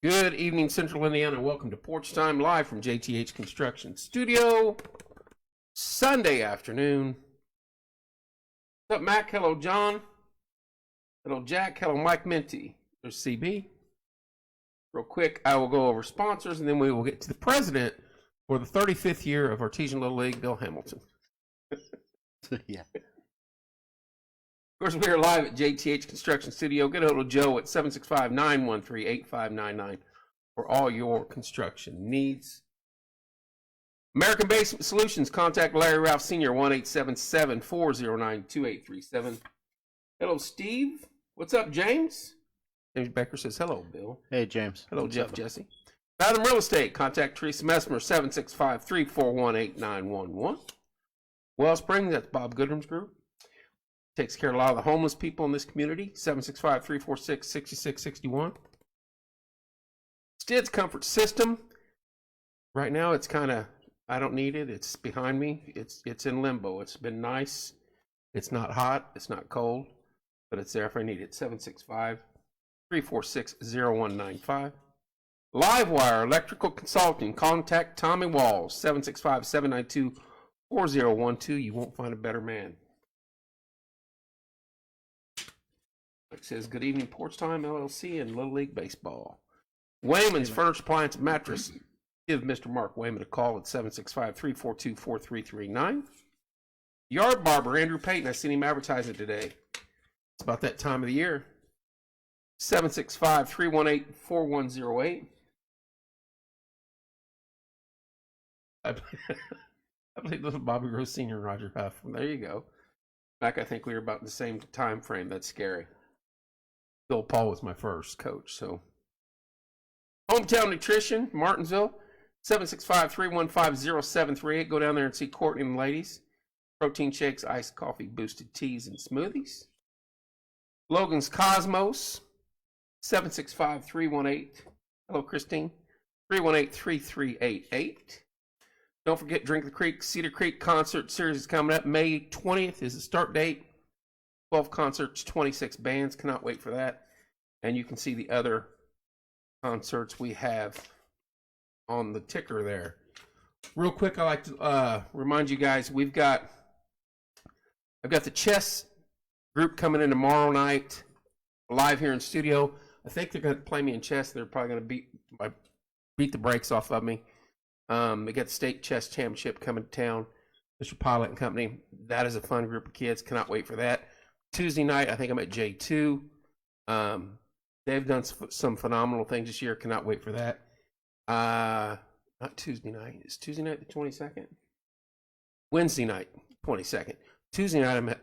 Good evening, Central Indiana. Welcome to Porch Time live from JTH Construction Studio. Sunday afternoon. What's up, Mac? Hello, John. Hello, Jack. Hello, Mike Minty. There's CB. Real quick, I will go over sponsors, and then we will get to the president for the 35th year of Artesian Little League, Bill Hamilton. Yeah. Of course, we are live at JTH Construction Studio. Get a hold of Joe at 765-913-8599 for all your construction needs. American Basement Solutions. Contact Larry Ralph Sr. 1-877-409-2837. Hello, Steve. What's up, James? James Becker says, hello, Bill. Hey, James. Hello, Jeff Jesse. Fathom Real Estate. Contact Teresa Messmer, 765-341-8911. Wellspring, that's Bob Goodrum's group. Takes care of a lot of the homeless people in this community. 765-346-6661. Stids Comfort System. Right now, it's kind of, I don't need it. It's behind me. It's in limbo. It's been nice. It's not hot. It's not cold. But it's there if I need it. 765-346-0195. Livewire Electrical Consulting. Contact Tommy Walls. 765-792-4012. You won't find a better man. It says, good evening, Porch Time, LLC, and Little League Baseball. Wayman's Furniture, Appliance, Mattress. Give Mr. Mark Wayman a call at 765-342-4339. Yard Barber, Andrew Payton. I seen him advertising today. It's about that time of the year. 765-318-4108. I believe this is Bobby Rose Sr. and Roger Huff. There you go. Back, I think we were about in the same time frame. That's scary. Bill Paul was my first coach, so. Hometown Nutrition, Martinsville, 765-315-0738. Go down there and see Courtney and the ladies. Protein shakes, iced coffee, boosted teas, and smoothies. Logan's Cosmos, 765-318. Hello, Christine. 318-3388. Don't forget Drink the Creek. Cedar Creek concert series is coming up. May 20th is the start date. 12 concerts, 26 bands. Cannot wait for that. And you can see the other concerts we have on the ticker there. Real quick, I like to remind you guys, I've got the chess group coming in tomorrow night, live here in studio. I think they're going to play me in chess. They're probably going to beat the brakes off of me. They got the state chess championship coming to town. Mr. Pilot and company. That is a fun group of kids. Cannot wait for that. Tuesday night, I think I'm at J2. They've done some phenomenal things this year. Cannot wait for that. Not Tuesday night. Is Tuesday night the 22nd? Wednesday night, 22nd. Tuesday night, I'm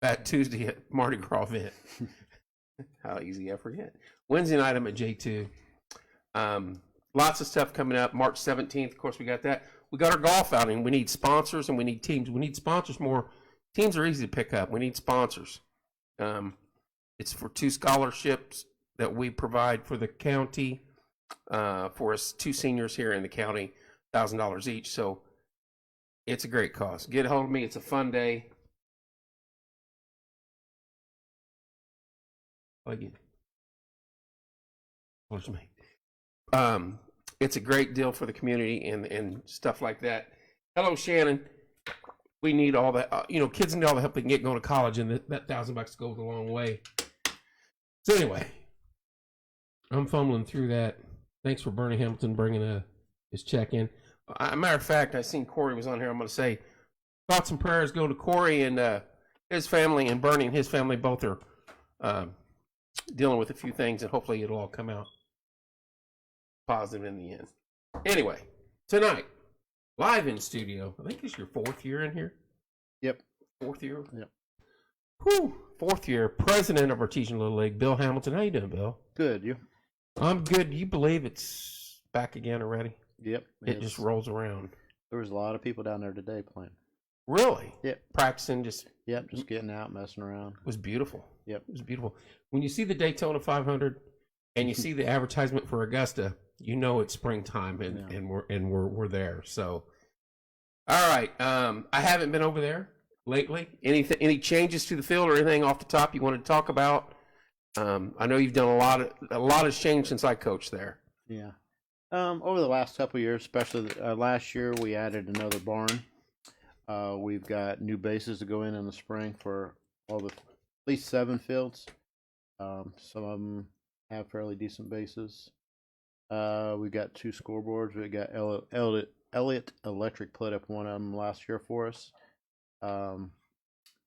at Tuesday at Mardi Gras event. How easy I forget. Wednesday night, I'm at J2. Lots of stuff coming up. March 17th, of course, we got that. We got our golf outing. We need sponsors and we need teams. We need sponsors more. Teams are easy to pick up. We need sponsors. It's for 2 scholarships that we provide for the county, for us 2 seniors here in the county, $1,000 each. So it's a great cause. Get a hold of me. It's a fun day. Again, what's me? It's a great deal for the community and stuff like that. Hello, Shannon. We need all that, kids need all the help they can get going to college, and that $1,000 goes a long way. So anyway, I'm fumbling through that. Thanks for Bernie Hamilton bringing his check in. Matter of fact, I seen Corey was on here. I'm going to say thoughts and prayers go to Corey and his family, and Bernie and his family both are dealing with a few things, and hopefully it'll all come out positive in the end. Anyway, tonight, live in studio. I think it's your 4th year in here. Yep. 4th year? Yep. Whew. 4th year. President of Artesian Little League, Bill Hamilton. How you doing, Bill? Good. You? I'm good. You believe it's back again already? Yep. It just rolls around. There was a lot of people down there today playing. Really? Yep. Practicing just... Yep, just getting out, messing around. It was beautiful. Yep. It was beautiful. When you see the Daytona 500 and you see the advertisement for Augusta, you know it's springtime and we're there. So, all right. I haven't been over there lately. Any changes to the field or anything off the top you wanted to talk about? I know you've done a lot has changed since I coached there. Yeah. Over the last couple of years, especially last year, we added another barn. We've got new bases to go in the spring for all the at least 7 fields. Some of them have fairly decent bases. We got 2 scoreboards. We got Elliott Electric put up one of them last year for us. And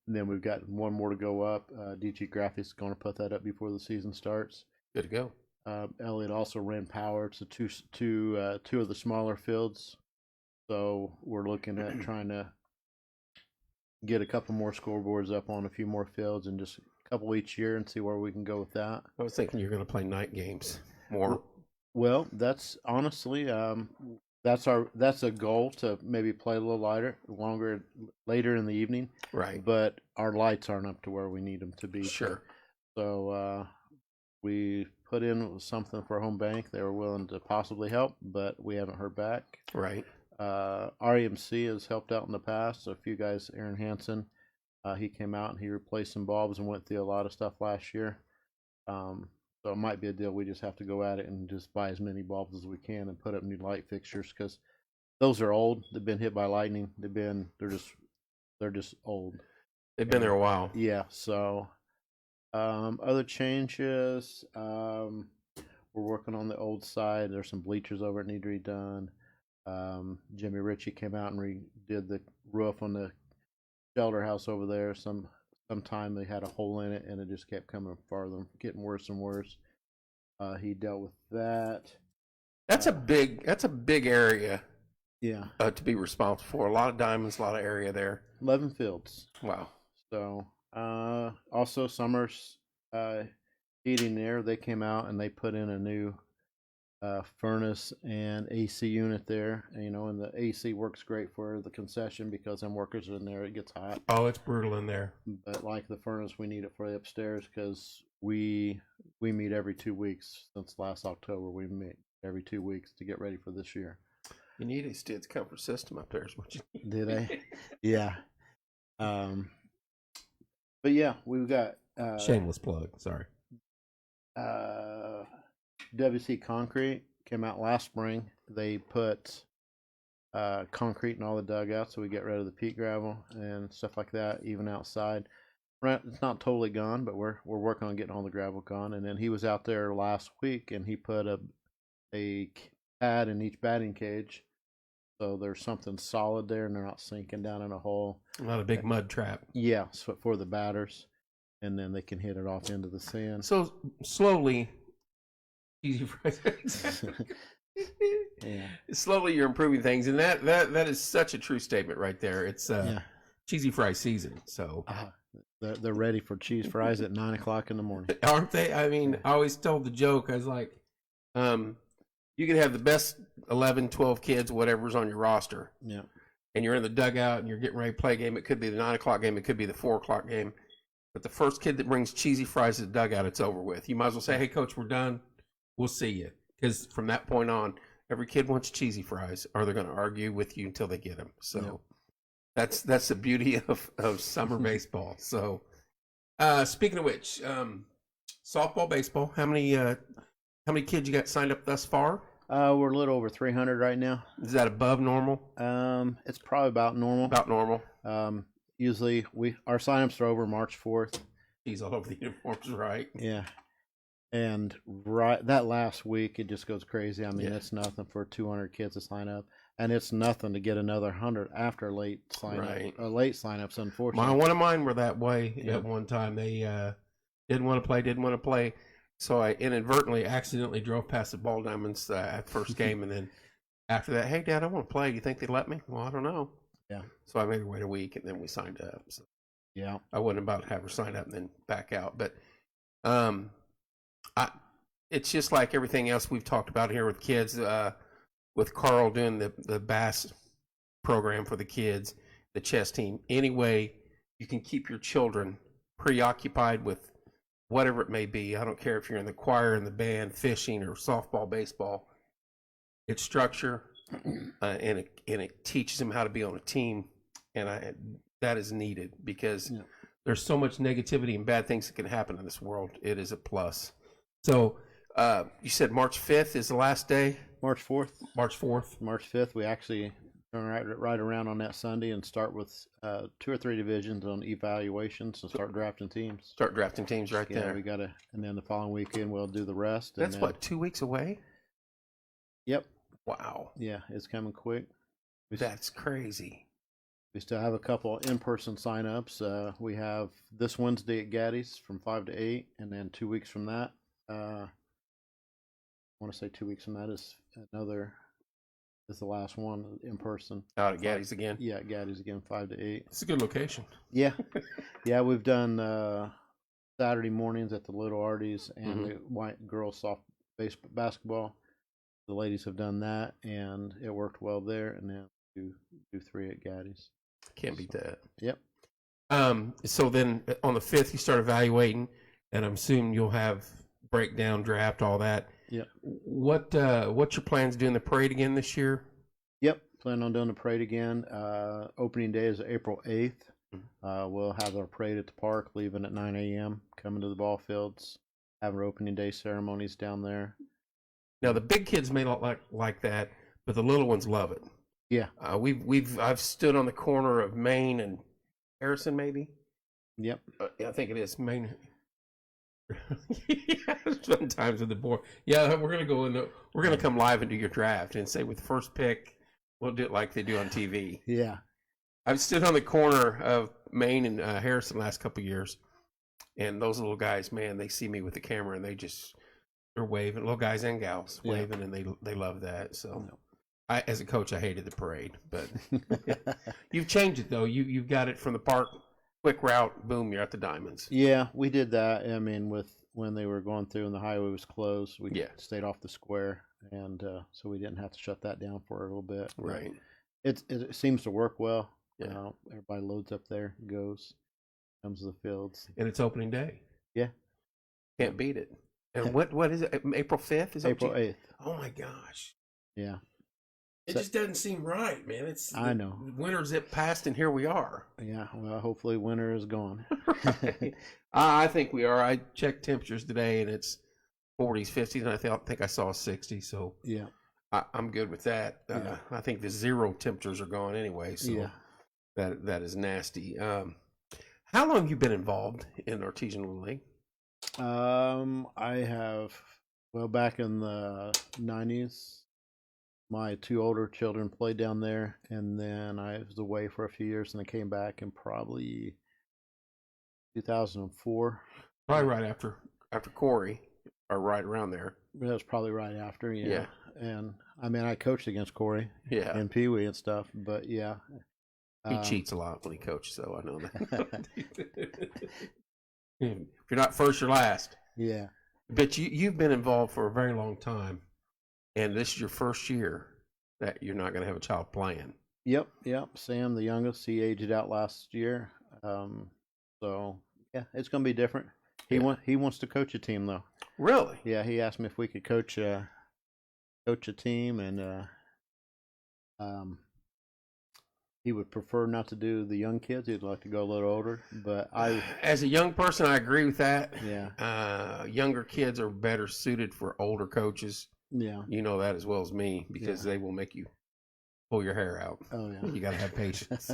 then we've got one more to go up. DG Graphics is going to put that up before the season starts. Good to go. Elliott also ran power to two of the smaller fields, so we're looking at trying to get a couple more scoreboards up on a few more fields and just a couple each year and see where we can go with that. I was thinking you're going to play night games more. Well, that's honestly that's a goal to maybe play a little later in the evening. Right. But our lights aren't up to where we need them to be. Sure. So we put in something for home bank. They were willing to possibly help, but we haven't heard back. Right. REMC has helped out in the past. A few guys, Aaron Hansen, he came out and he replaced some bulbs and went through a lot of stuff last year. So it might be a deal we just have to go at it and just buy as many bulbs as we can and put up new light fixtures because those are old. They've been hit by lightning. They're just old. They've been there a while. Yeah. So other changes. We're working on the old side. There's some bleachers over it need to be done. Jimmy Ritchie came out and redid the roof on the shelter house over there. Sometime they had a hole in it and it just kept coming farther, getting worse and worse. He dealt with that. That's a big area. Yeah. To be responsible for. A lot of diamonds, a lot of area there. 11 fields. Wow. So also Summers Heating there, they came out and they put in a new furnace and AC unit there, and the AC works great for the concession because them workers are in there. It gets hot. Oh, it's brutal in there. But like the furnace, we need it for the upstairs because we meet every 2 weeks since last October. We meet every 2 weeks to get ready for this year. You need a Stids comfort system up there is what you need. Did I? Yeah. But yeah, we've got shameless plug. Sorry. WC Concrete came out last spring. They put concrete in all the dugouts, so we get rid of the peat gravel and stuff like that, even outside. It's not totally gone, but we're working on getting all the gravel gone. And then he was out there last week, and he put a pad in each batting cage, so there's something solid there, and they're not sinking down in a hole. Not a big mud trap. Yeah, so for the batters, and then they can hit it off into the sand. So slowly, easy for Yeah. Slowly you're improving things, and that is such a true statement right there. It's cheesy fry season, so they're ready for cheese fries at 9:00 in the morning, aren't they? I mean, I always told the joke. I was like, you can have the best 11, 12 kids, whatever's on your roster. Yeah. And you're in the dugout and you're getting ready to play a game. It could be the 9:00 game. It could be the 4:00 game. But the first kid that brings cheesy fries to the dugout, it's over with. You might as well say, "Hey, coach, we're done. We'll see you." Because from that point on, every kid wants cheesy fries, or they're going to argue with you until they get them. So that's the beauty of summer baseball. So speaking of which, softball, baseball. How many kids you got signed up thus far? We're a little over 300 right now. Is that above normal? It's probably about normal. About normal. Usually our signups are over March 4th. He's all over the uniforms, right? Yeah. And that last week, it just goes crazy. I mean, it's nothing for 200 kids to sign up, and it's nothing to get another 100 after late signups. Unfortunately, One of mine were that way at one time. They didn't want to play, so I inadvertently, accidentally drove past the Ball Diamonds at first game, and then after that, "Hey, Dad, I want to play. Do you think they'd let me?" "Well, I don't know." Yeah. So I made her wait a week, and then we signed up. So yeah, I wasn't about to have her sign up and then back out, but it's just like everything else we've talked about here with kids, with Carl doing the bass program for the kids, the chess team. Any way you can keep your children preoccupied with whatever it may be. I don't care if you're in the choir, in the band, fishing, or softball, baseball. It's structure, and it teaches them how to be on a team, and that is needed because there's so much negativity and bad things that can happen in this world. It is a plus. So You said March 5th is the last day. March 4th, March 4th. March 5th, we actually turn right around on that Sunday and start with 2 or 3 divisions on evaluations and start drafting teams. Start drafting teams right Yeah, there. we got to, and then the following weekend we'll do the rest. That's and then, what, 2 weeks away? Yep. Wow. Yeah, it's coming quick. That's crazy. We still have a couple in-person sign-ups. We have this Wednesday at Gaddy's from 5 to 8, and then 2 weeks from that. I want to say 2 weeks from that is the last one in person. Out at Gaddy's again? Yeah, at Gaddy's again, 5 to 8. It's a good location. Yeah. Yeah, we've done Saturday mornings at the Little Arties and the white girls soft basketball. The ladies have done that, and it worked well there, and then do 3 at Gaddy's. Can't beat that. Yep. So then on the 5th, you start evaluating, and I'm assuming you'll have breakdown, draft, all that. Yep. What's your plans doing the parade again this year? Yep. Plan on doing the parade again. Opening day is April 8th. We'll have our parade at the park, leaving at 9 a.m., coming to the ball fields, have our opening day ceremonies down there. Now the big kids may not like that, but the little ones love it. Yeah. I've stood on the corner of Main and Harrison, maybe. Yep. I think it is Main. Yeah, sometimes with the board. Yeah, we're gonna go in. We're gonna come live and do your draft and say with the first pick, we'll do it like they do on TV. Yeah. I've stood on the corner of Main and Harrison the last couple of years, and those little guys, man, they see me with the camera and they're waving, little guys and gals waving, and they love that. So, as a coach, I hated the parade, but you've changed it though. You've got it from the park, quick route, boom, you're at the Diamonds. Yeah, we did that. I mean, when they were going through and the highway was closed, we stayed off the square, and so we didn't have to shut that down for a little bit. Right. It seems to work well. Yeah. Everybody loads up there, goes, comes to the fields, and it's opening day. Yeah. Can't beat it. And what is it? April 5th? Is April 8th. Oh my gosh. Yeah. It just doesn't seem right, man. I know. Winter's it passed, and here we are. Yeah. Well, hopefully winter is gone. I think we are. I checked temperatures today, and it's 40s, 50s, and I think I saw 60. So yeah, I'm good with that. I think the 0 temperatures are gone anyway. So that is nasty. How long have you been involved in Artesian Little League? I have, back in the 90s, my 2 older children played down there, and then I was away for a few years, and I came back in probably 2004. Probably right after Corey, or right around there. That was probably right after, yeah. And I mean, I coached against Corey, and Pee Wee and stuff, but yeah. He cheats a lot when he coaches, so I know that. If you're not first, you're last. Yeah. But you've been involved for a very long time, and this is your first year that you're not going to have a child playing. Yep. Sam, the youngest, he aged out last year. So yeah, it's going to be different. He wants to coach a team though. Really? Yeah. He asked me if we could coach a team, and he would prefer not to do the young kids. He'd like to go a little older. But as a young person, I agree with that. Yeah. Younger kids are better suited for older coaches. Yeah. You know that as well as me, because they will make you pull your hair out. Oh yeah. You got to have patience.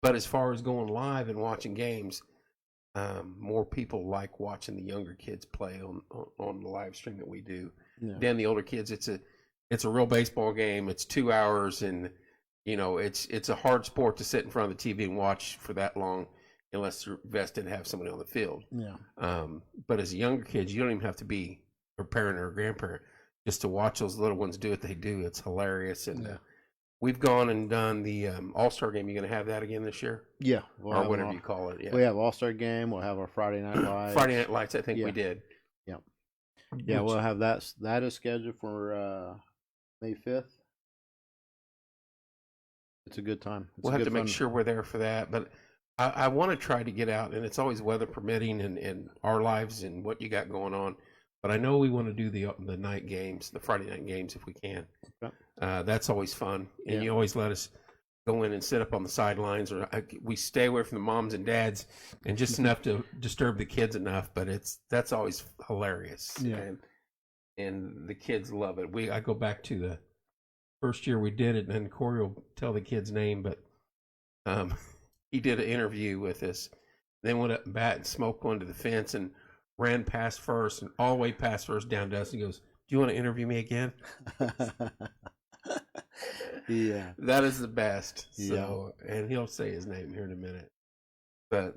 But as far as going live and watching games, more people like watching the younger kids play on the live stream that we do than the older kids. It's a real baseball game. It's 2 hours, and it's a hard sport to sit in front of the TV and watch for that long, unless you're vested and have somebody on the field. Yeah. But as younger kids, you don't even have to be a parent or a grandparent just to watch those little ones do what they do. It's hilarious, and we've gone and done the All-Star game. You going to have that again this year? Yeah. Or whatever you call it. Yeah. We have All-Star game. We'll have our Friday Night Lights. Friday Night Lights, I think we did. Yeah. Yeah, we'll have that. That is scheduled for May 5th. It's a good time. We'll have to make sure we're there for that. But I want to try to get out, and it's always weather permitting and our lives and what you got going on. But I know we want to do the night games, the Friday night games, if we can. Okay. That's always fun, and you always let us go in and sit up on the sidelines, or we stay away from the moms and dads, and just enough to disturb the kids enough. But that's always hilarious, and the kids love it. I go back to the first year we did it, and Corey will tell the kid's name, but he did an interview with us. Then went up and bat and smoked one to the fence and ran past first and all the way past first down to us. And he goes, "Do you want to interview me again?" Yeah, that is the best. So, and he'll say his name here in a minute. But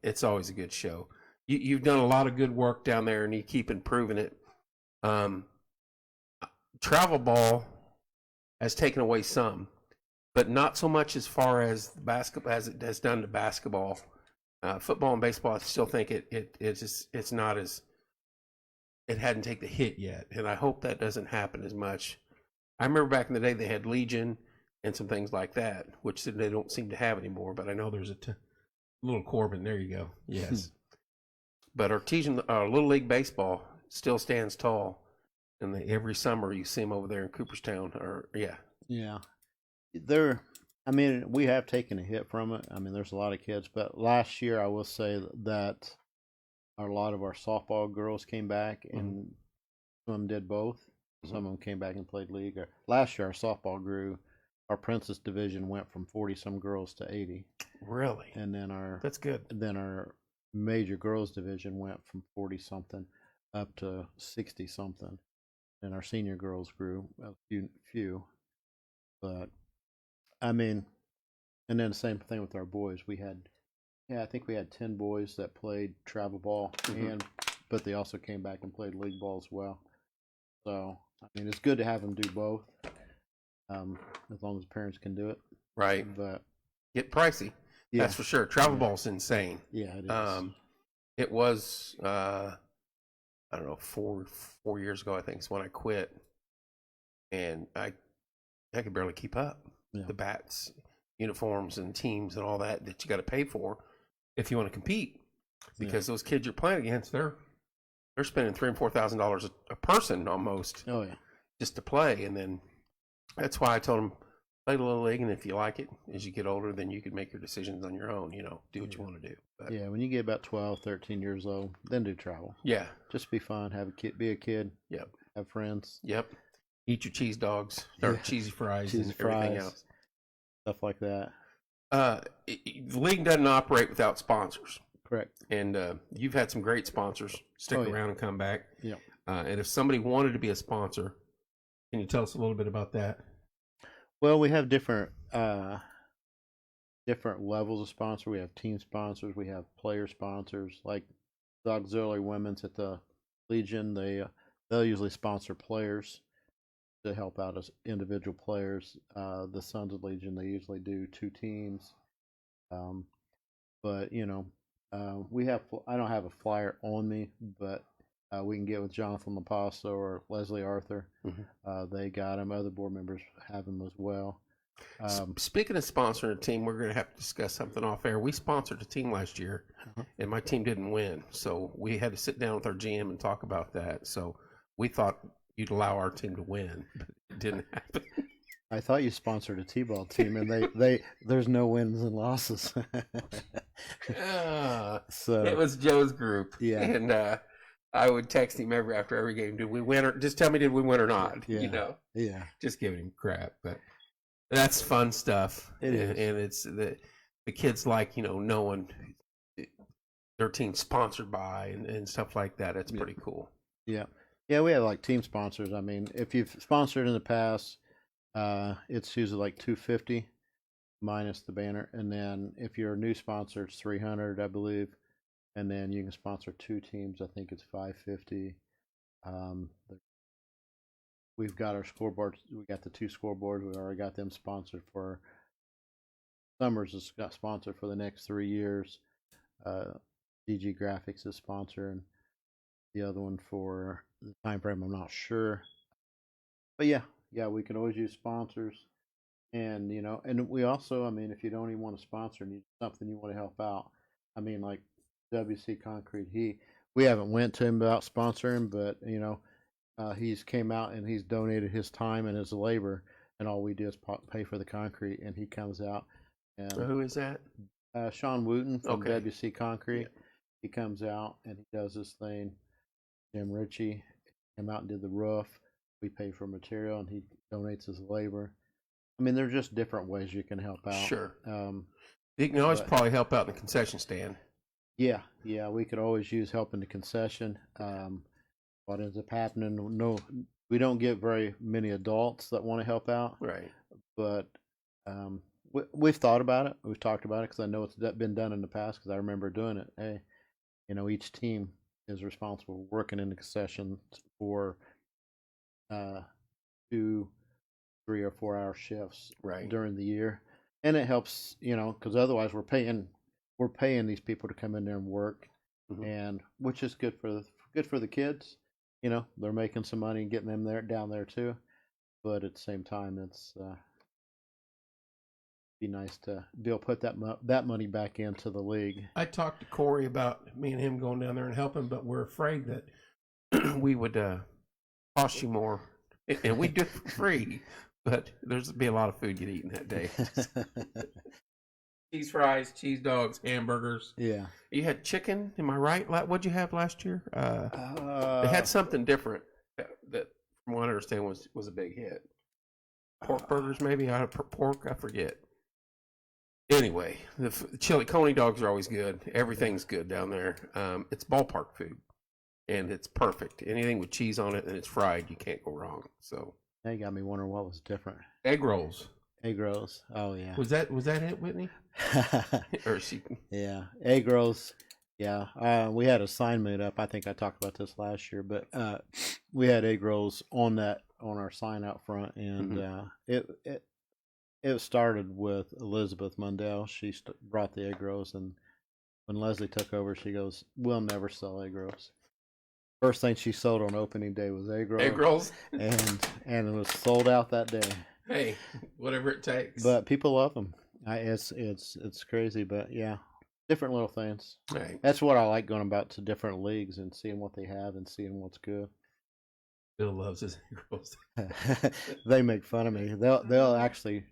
it's always a good show. You've done a lot of good work down there, and you keep improving it. Travel ball has taken away some, but not so much as far as basketball as it has done to basketball. Football and baseball, I still think it's not as, it hadn't taken the hit yet, and I hope that doesn't happen as much. I remember back in the day they had Legion and some things like that, which they don't seem to have anymore. But I know there's a little Corbin. There you go. Yes. But Artesian Little League baseball still stands tall, and every summer you see them over there in Cooperstown. Yeah. I mean, we have taken a hit from it. I mean, there's a lot of kids, but last year I will say that a lot of our softball girls came back, and some of them did both. Some of them came back and played league. Last year, our softball grew. Our Princess division went from 40-some girls to 80. Really? And then that's good. Then our major girls division went from 40-something up to 60-something. And our senior girls grew a few. But I mean, and then the same thing with our boys. I think we had 10 boys that played travel ball, but they also came back and played league ball as well. So, I mean, it's good to have them do both, as long as parents can do it. Right. But get pricey. Yeah. That's for sure. Travel ball's insane. Yeah, it is. It was, I don't know, 4 years ago, I think, is when I quit. And I could barely keep up. Yeah. The bats, uniforms, and teams and all that you got to pay for if you want to compete. Because those kids you're playing against, they're spending $3,000 and $4,000 a person almost. Oh yeah, just to play. And then that's why I told them, play the Little League, and if you like it, as you get older, then you can make your decisions on your own. Do what you want to do. But, when you get about 12, 13 years old, then do travel. Yeah, just be fun. Have a kid. Be a kid. Yep. Have friends. Yep. Eat your cheese dogs or cheesy fries and everything else. Stuff like that. The league doesn't operate without sponsors. Correct. And you've had some great sponsors stick around and come back. Yeah. And if somebody wanted to be a sponsor, can you tell us a little bit about that? Well, we have different levels of sponsor. We have team sponsors. We have player sponsors. Like the auxiliary women's at the Legion, they'll usually sponsor players to help out as individual players. The Sons of Legion, they usually do 2 teams. But I don't have a flyer on me, but we can get with Jonathan LaPasso or Leslie Arthur. They got them. Other board members have them as well. Speaking of sponsoring a team, we're going to have to discuss something off air. We sponsored a team last year, and my team didn't win. So we had to sit down with our GM and talk about that. So we thought you'd allow our team to win, but it didn't happen. I thought you sponsored a T-ball team, and there's no wins and losses. So it was Joe's group, yeah, and I would text him after every game, "Did we win? Or just tell me, did we win or not?" Yeah. Yeah, just giving him crap, but that's fun stuff. It is, and it's the kids like knowing their team's sponsored by and stuff like that. It's pretty cool. Yeah, we have like team sponsors. I mean, if you've sponsored in the past. It's usually like $250 minus the banner, and then if you're a new sponsor, it's $300, I believe, and then you can sponsor 2 teams. I think it's $550. We've got our scoreboards. We got the 2 scoreboards. We already got them sponsored for Summers. Is got sponsored for the next 3 years. DG Graphics is sponsoring the other one for the time frame. I'm not sure, but yeah, we can always use sponsors, and and we also, I mean, if you don't even want to sponsor and you something you want to help out, I mean, like WC Concrete, we haven't went to him about sponsoring, but he's came out and he's donated his time and his labor and all we do is pay for the concrete, and he comes out. And Who is that? Sean Wooten from Okay. WC Concrete. Yeah. He comes out and he does this thing. Jim Ritchie came out and did the roof. We pay for material, and he donates his labor. I mean, there's just different ways you can help out. Sure. You can always but- probably help out in the concession stand. Yeah, we could always use help in the concession. What ends up happening? No, we don't get very many adults that want to help out, Right. but we've thought about it. We've talked about it because I know it's been done in the past. Because I remember doing it. Hey, each team is responsible for working in the concession for 2, 3, or 4 hour shifts Right. during the year, and it helps. Because otherwise we're paying these people to come in there and work, Mhm. and which is good for the kids. They're making some money and getting them down there too. But at the same time, it's be nice to be able to put that money back into the league. I talked to Corey about me and him going down there and helping, but we're afraid that we would cost you more, and we do it for free. But there's be a lot of food you'd eating that day. Cheese fries, cheese dogs, hamburgers. Yeah. You had chicken, am I right? What'd you have last year? They had something different that from what I understand, was a big hit. Pork burgers, maybe out of pork, I forget. Anyway, the chili coney dogs are always good. Everything's good down there. It's ballpark food, and it's perfect. Anything with cheese on it and it's fried, you can't go wrong. So That got me wondering what was different. egg rolls. Egg rolls. Oh yeah. Was that it, Whitney? Or she? Yeah, egg rolls. Yeah, we had a sign made up. I think I talked about this last year, but we had egg rolls on our sign out front, and it started with Elizabeth Mundell. She brought the egg rolls, and when Leslie took over, she goes, "We'll never sell egg rolls." First thing she sold on opening day was egg rolls. Egg rolls. and it was sold out that day. Hey, whatever it takes. But people love them. It's crazy, but yeah, different little things. Right. That's what I like going about to different leagues and seeing what they have and seeing what's good. Bill loves his egg rolls. They make fun of me. They'll actually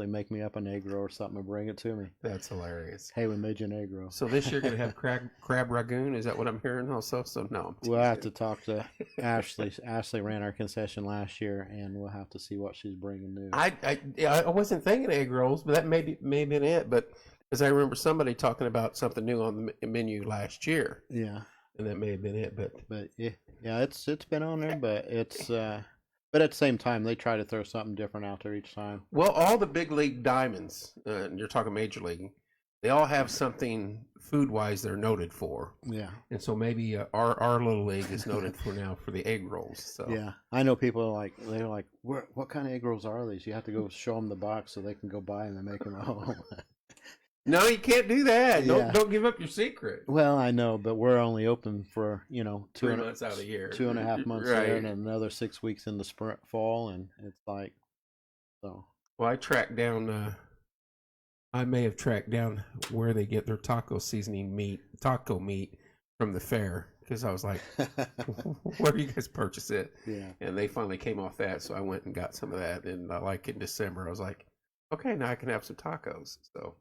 make me up an egg roll or something and bring it to me. That's hilarious. Hey, we made you an egg roll. So this year gonna have crab ragoon? Is that what I'm hearing also? So no. We'll have to talk to Ashley. Ashley ran our concession last year, and we'll have to see what she's bringing new. I wasn't thinking egg rolls, but that may have been it. But because I remember somebody talking about something new on the menu last year. Yeah, and that may have been it. But yeah, it's been on there, but it's but at the same time they try to throw something different out there each time. Well, all the big league diamonds, and you're talking major league, they all have something food wise they're noted for. Yeah, and so maybe our little league is noted for the egg rolls. So yeah, I know people they're like, what kind of egg rolls are these? You have to go show them the box so they can go buy them and make them at home. No, you can't do that. Yeah. Don't give up your secret. Well, I know, but we're only open for 3 months out of the year, 2.5 months right. there, and another 6 weeks in the fall, and it's like so. Well, I tracked down. I may have tracked down where they get their taco meat from the fair, because I was like, where do you guys purchase it? Yeah. And they finally came off that, so I went and got some of that. And like in December, I was like, okay, now I can have some tacos. So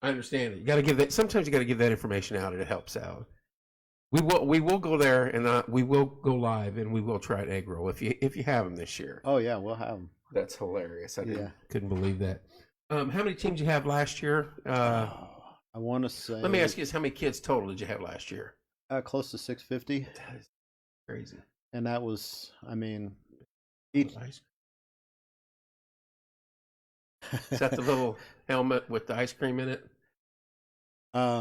I understand it. You got to give that. Sometimes you got to give that information out, and it helps out. We will go there, and we will go live, and we will try an egg roll if you have them this year. Oh yeah, we'll have them. That's hilarious. I Yeah. couldn't believe that. How many teams you have last year? I want to say. Let me ask you this: how many kids total did you have last year? Close to 650, That is crazy. and that was, I mean, each. Is that the little helmet with the ice cream in it?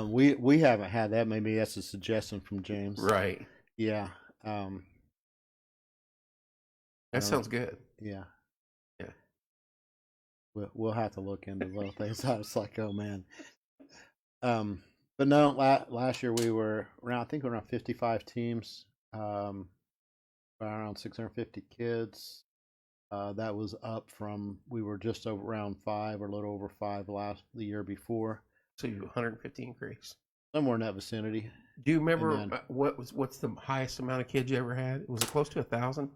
We haven't had that. Maybe that's a suggestion from James. Right. Yeah. That sounds good. Yeah. Yeah. We'll have to look into little things. I was like, oh man. But no, last year we were around, I think around 55 teams, around 650 kids. That was up from, we were just around 5 or a little over 5 the year before. So you 150 increase. Somewhere in that vicinity. Do you remember then, what's the highest amount of kids you ever had? Was it close to 1,000?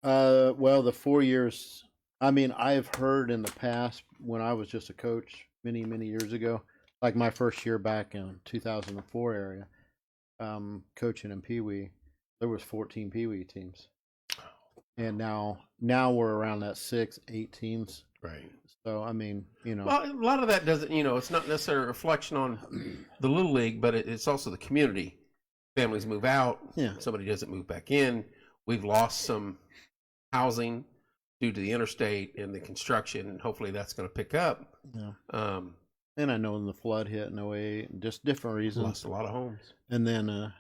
Well, the 4 years I mean, I've heard in the past when I was just a coach many years ago, like my first year back in 2004 area, coaching in Pee Wee, there was 14 Pee Wee teams, and now we're around that 6, 8 teams. Right. So I mean, Well, a lot of that doesn't, it's not necessarily a reflection on the Little League, but it's also the community. Families move out. Yeah. Somebody doesn't move back in. We've lost some housing due to the interstate and the construction, and hopefully that's going to pick up. Yeah. Um, And I know when the flood hit in 08, and just different reasons. Lost a lot of homes. And then,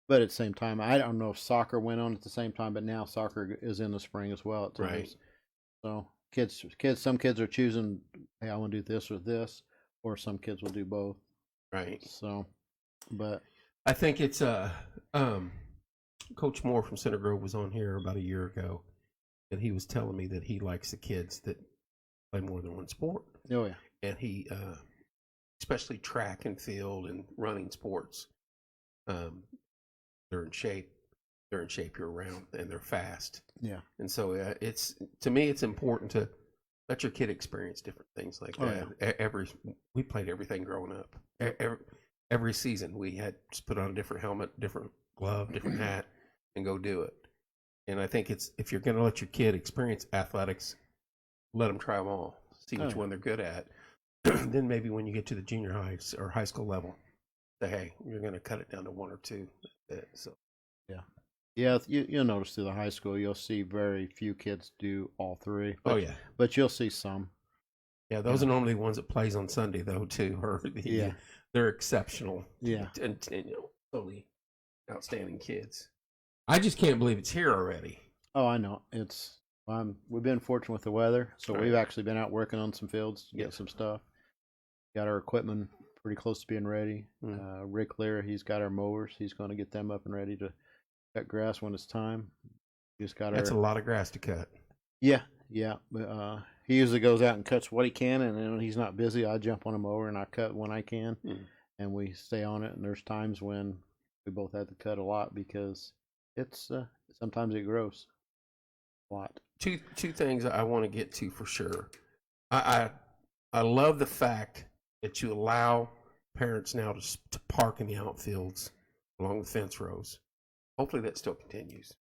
but at the same time, I don't know if soccer went on at the same time, but now soccer is in the spring as well at times. Right. So some kids are choosing, hey, I want to do this or this, or some kids will do both. Right. So, but I think it's Coach Moore from Center Grove was on here about a year ago, and he was telling me that he likes the kids that play more than one sport. oh yeah, And he, especially track and field and running sports, they're in shape. They're in shape year round, and they're fast. yeah, And so it's, to me, it's important to let your kid experience different things like that. We played everything growing up. Every season we had to put on a different helmet, different glove, different hat, and go do it. And I think it's, if you're going to let your kid experience athletics, let them try them all, see which one they're good at. Then maybe when you get to the junior high or high school level, say, hey, you're going to cut it down to one or two. So yeah. You'll notice through the high school, you'll see very few kids do all three. oh yeah, But you'll see some. yeah. Those are normally the ones that plays on Sunday though too, or they're exceptional. Yeah. and totally outstanding kids. I just can't believe it's here already. Oh, I know. We've been fortunate with the weather, so Right. we've actually been out working on some fields to get Yes. some stuff. Got our equipment pretty close to being ready. Rick Lear, he's got our mowers. He's going to get them up and ready to cut grass when it's time. Just got That's a lot of grass to cut. Yeah. But he usually goes out and cuts what he can, and then when he's not busy, I jump on a mower and I cut when I can, and we stay on it. And there's times when we both have to cut a lot because it's sometimes it grows a lot. Two things I want to get to for sure. I love the fact that you allow parents now to park in the outfields along the fence rows. Hopefully that still continues.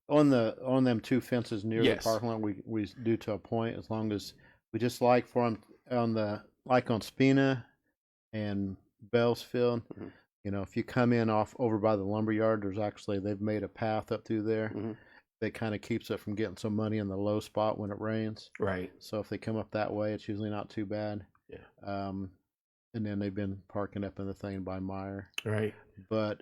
On them two fences near Yes. the parking lot, we do to a point, as long as we just like for them on Spina and Bellsfield. If you come in over by the lumber yard, they've made a path up through there. That kind of keeps it from getting some money in the low spot when it rains. Right. So if they come up that way, it's usually not too bad. Yeah. And then they've been parking up in the thing by Meyer. Right. But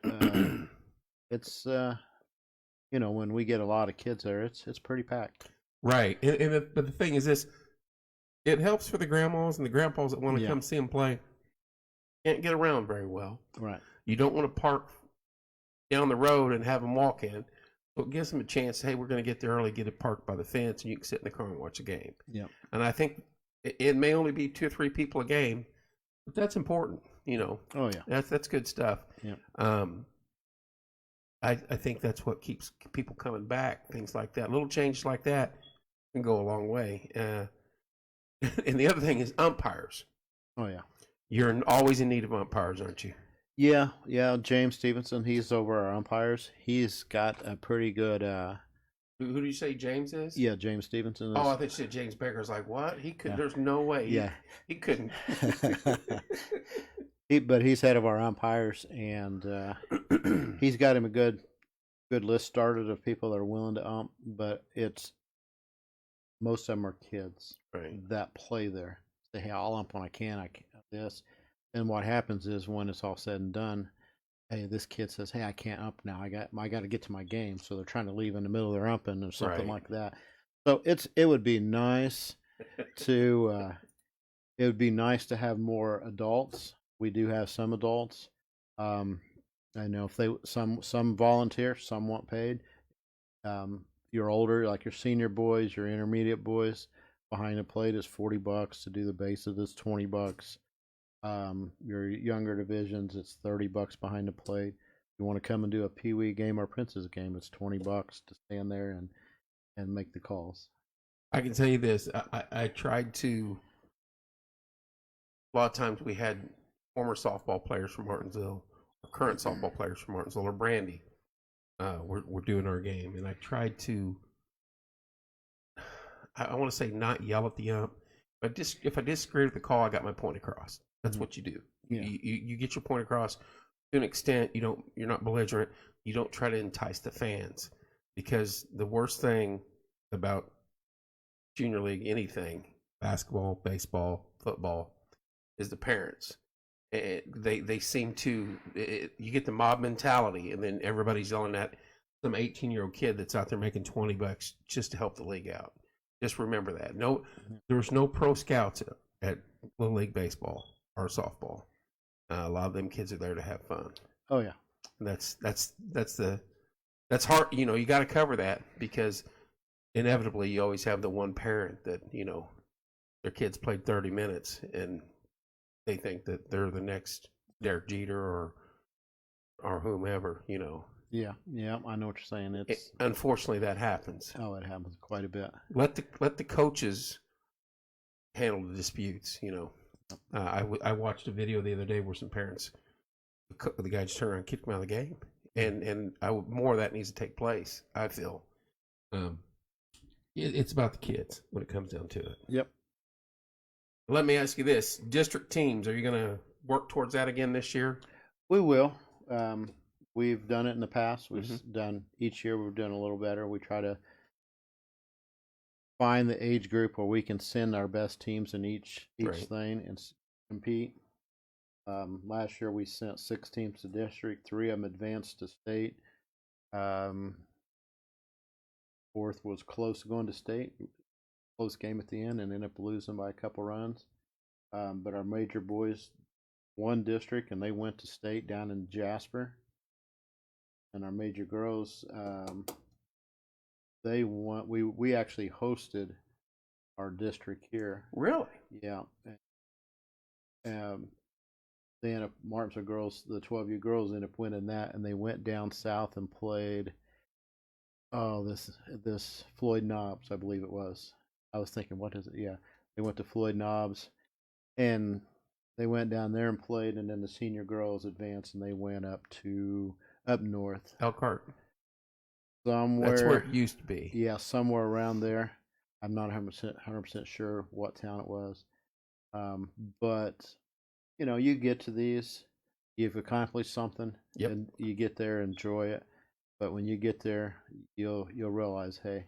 it's when we get a lot of kids there, it's pretty packed. Right. But the thing is this, it helps for the grandmas and the grandpas that want to come see them play. Can't get around very well. Right. You don't want to park down the road and have them walk in. So it gives them a chance. Hey, we're going to get there early, get it parked by the fence, and you can sit in the car and watch a game. Yeah. And I think it may only be 2 or 3 people a game, but that's important. Oh yeah. That's good stuff. Yeah. I think that's what keeps people coming back. Things like that, little changes like that, can go a long way. And the other thing is umpires. Oh yeah. You're always in need of umpires, aren't you? Yeah. James Stevenson, he's over our umpires. He's got a pretty good. Who do you say James is? Yeah, James Stevenson. Oh, I thought you said James Baker. I was like, what? He could. Yeah. There's no way. Yeah. He couldn't. But he's head of our umpires, and he's got him a good list started of people that are willing to ump. But most of them are kids that play there. Say, hey, I'll ump when I can. I can't this. And what happens is when it's all said and done, hey, this kid says, hey, I can't ump now. I got to get to my game. So they're trying to leave in the middle of their umping or something like that. So it would be nice to have more adults. We do have some adults. I know if some volunteer, some want paid. You're older, like your senior boys, your intermediate boys, behind the plate is $40 to do the bases. It's $20. Your younger divisions, it's $30 behind the plate. If you want to come and do a Pee Wee game or Princess game, it's $20 to stand there and make the calls. I can tell you this. I tried to. A lot of times we had former softball players from Martinsville, or current softball players from Martinsville, or Brandy. We're doing our game, and I tried to. I want to say not yell at the ump, but just if I disagree with the call, I got my point across. That's what you do. Yeah. You get your point across to an extent. You're not belligerent. You don't try to entice the fans, because the worst thing about junior league, anything, basketball, baseball, football, is the parents. They seem to, you get the mob mentality, and then everybody's yelling at some 18-year-old kid that's out there making $20 just to help the league out. Just remember that. No, there was no pro scouts at Little League baseball or softball. A lot of them kids are there to have fun. Oh yeah. And that's hard. You got to cover that, because inevitably you always have the one parent that their kids played 30 minutes and they think that they're the next Derek Jeter or whomever. Yeah, I know what you're saying. Unfortunately, that happens. Oh, it happens quite a bit. Let the coaches handle the disputes. I watched a video the other day where some parents, the guy just turned around and kicked him out of the game, and more of that needs to take place. I feel. It's about the kids when it comes down to it. Yep. Let me ask you this: district teams, are you going to work towards that again this year? We will. We've done it in the past. We've done each year. We've done a little better. We try to find the age group where we can send our best teams in each Right. thing and compete. Last year we sent 6 teams to district. 3 of them advanced to state. 4th was close to going to state. Close game at the end and ended up losing by a couple runs. But our major boys won district and they went to state down in Jasper. And our major girls, they won. We actually hosted our district here. Really? Yeah. Then Martinsville girls, the 12U girls, ended up winning that, and they went down south and played. Oh, this Floyd Knobs, I believe it was. I was thinking, what is it? Yeah, they went to Floyd Knobs, and they went down there and played, and then the senior girls advanced, and they went up north. Elkhart. Somewhere. That's where it used to be. Yeah, somewhere around there. I'm not 100% sure what town it was. But, you get to these, you've accomplished something, Yep. and you get there, enjoy it. But when you get there, you'll realize, hey,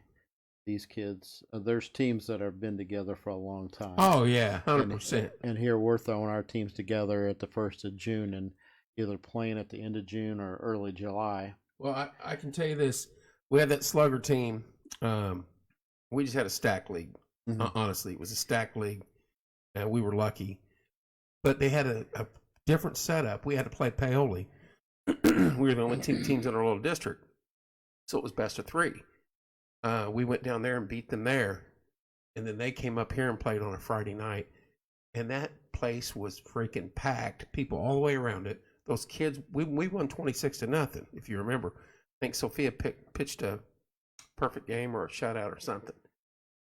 these kids, there's teams that have been together for a long time. Oh, yeah, 100%. And here we're throwing our teams together at the 1st of June and either playing at the end of June or early July. Well, I can tell you this. We had that slugger team. We just had a stack league. Honestly, it was a stack league, and we were lucky. But they had a different setup. We had to play Paoli. We were the only teams in our little district, so it was best of 3. We went down there and beat them there, and then they came up here and played on a Friday night, and that place was freaking packed. People all the way around it. Those kids, we won 26-0, if you remember. I think Sophia pitched a perfect game or a shutout or something.